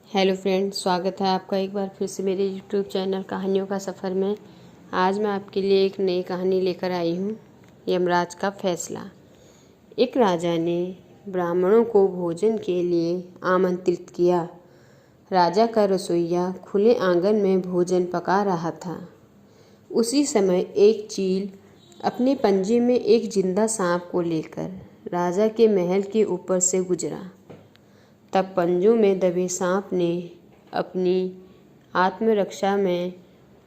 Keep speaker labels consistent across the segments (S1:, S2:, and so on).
S1: Hello friends, स्वागत है आपका एक बार फिर से मेरे यूट्यूब चैनल कहानियों का सफ़र में। आज मैं आपके लिए एक नई कहानी लेकर आई हूँ, यमराज का फैसला। एक राजा ने ब्राह्मणों को भोजन के लिए आमंत्रित किया। राजा का रसोइया खुले आंगन में भोजन पका रहा था। उसी समय एक चील अपने पंजे में एक जिंदा सांप को लेकर राजा के महल के ऊपर से गुजरा। तब पंजों में दबे सांप ने अपनी आत्मरक्षा में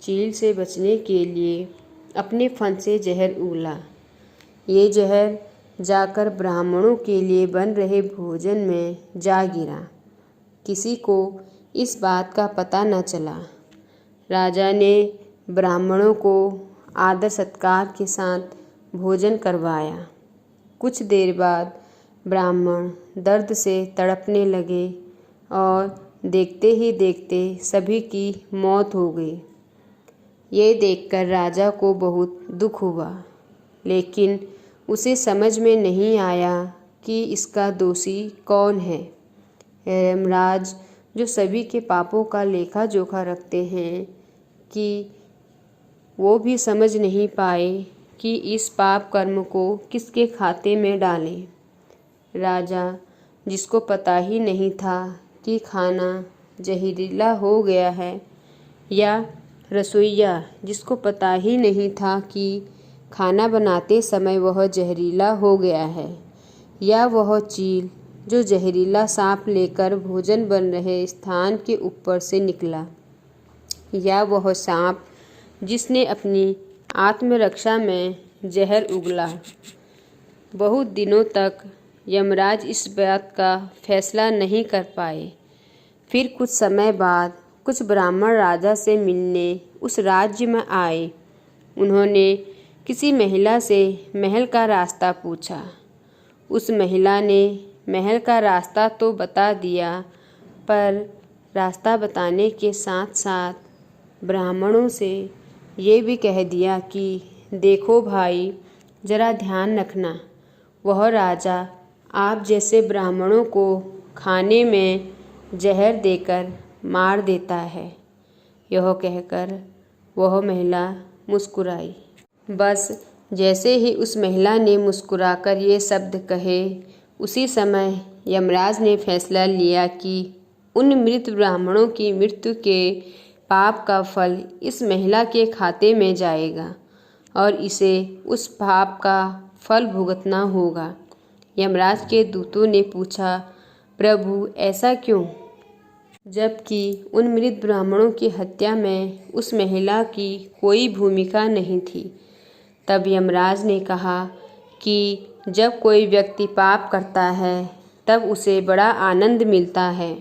S1: चील से बचने के लिए अपने फन से जहर उगला। ये जहर जाकर ब्राह्मणों के लिए बन रहे भोजन में जा गिरा। किसी को इस बात का पता न चला। राजा ने ब्राह्मणों को आदर सत्कार के साथ भोजन करवाया। कुछ देर बाद ब्राह्मण दर्द से तड़पने लगे और देखते ही देखते सभी की मौत हो गई। ये देखकर राजा को बहुत दुख हुआ, लेकिन उसे समझ में नहीं आया कि इसका दोषी कौन है। यमराज, जो सभी के पापों का लेखा जोखा रखते हैं, कि वो भी समझ नहीं पाए कि इस पाप कर्म को किसके खाते में डालें। राजा, जिसको पता ही नहीं था कि खाना जहरीला हो गया है, या रसोइया, जिसको पता ही नहीं था कि खाना बनाते समय वह जहरीला हो गया है, या वह चील जो जहरीला सांप लेकर भोजन बन रहे स्थान के ऊपर से निकला, या वह सांप जिसने अपनी आत्मरक्षा में जहर उगला। बहुत दिनों तक यमराज इस बात का फैसला नहीं कर पाए। फिर कुछ समय बाद कुछ ब्राह्मण राजा से मिलने उस राज्य में आए। उन्होंने किसी महिला से महल का रास्ता पूछा। उस महिला ने महल का रास्ता तो बता दिया, पर रास्ता बताने के साथ साथ ब्राह्मणों से ये भी कह दिया कि देखो भाई, ज़रा ध्यान रखना, वह राजा आप जैसे ब्राह्मणों को खाने में जहर देकर मार देता है। यह कहकर वह महिला मुस्कुराई। बस जैसे ही उस महिला ने मुस्कुराकर ये शब्द कहे, उसी समय यमराज ने फैसला लिया कि उन मृत ब्राह्मणों की मृत्यु के पाप का फल इस महिला के खाते में जाएगा और इसे उस पाप का फल भुगतना होगा। यमराज के दूतों ने पूछा, प्रभु, ऐसा क्यों? जबकि उन मृत ब्राह्मणों की हत्या में उस महिला की कोई भूमिका नहीं थी। तब यमराज ने कहा कि जब कोई व्यक्ति पाप करता है तब उसे बड़ा आनंद मिलता है,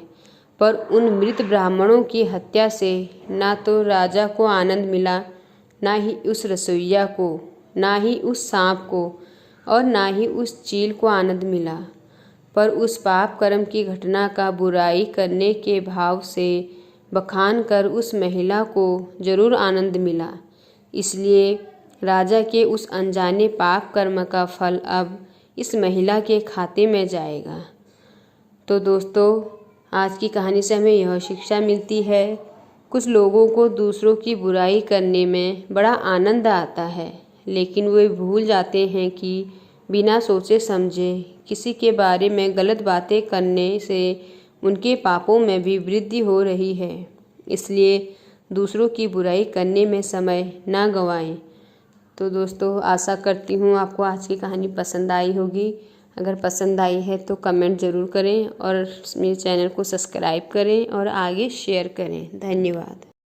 S1: पर उन मृत ब्राह्मणों की हत्या से ना तो राजा को आनंद मिला, ना ही उस रसोइया को, ना ही उस सांप को, और ना ही उस चील को आनंद मिला। पर उस पाप कर्म की घटना का बुराई करने के भाव से बखान कर उस महिला को जरूर आनंद मिला। इसलिए राजा के उस अनजाने पाप कर्म का फल अब इस महिला के खाते में जाएगा। तो दोस्तों, आज की कहानी से हमें यह शिक्षा मिलती है, कुछ लोगों को दूसरों की बुराई करने में बड़ा आनंद आता है, लेकिन वे भूल जाते हैं कि बिना सोचे समझे किसी के बारे में गलत बातें करने से उनके पापों में भी वृद्धि हो रही है। इसलिए दूसरों की बुराई करने में समय ना गंवाएं। तो दोस्तों, आशा करती हूँ आपको आज की कहानी पसंद आई होगी। अगर पसंद आई है तो कमेंट ज़रूर करें और मेरे चैनल को सब्सक्राइब करें और आगे शेयर करें। धन्यवाद।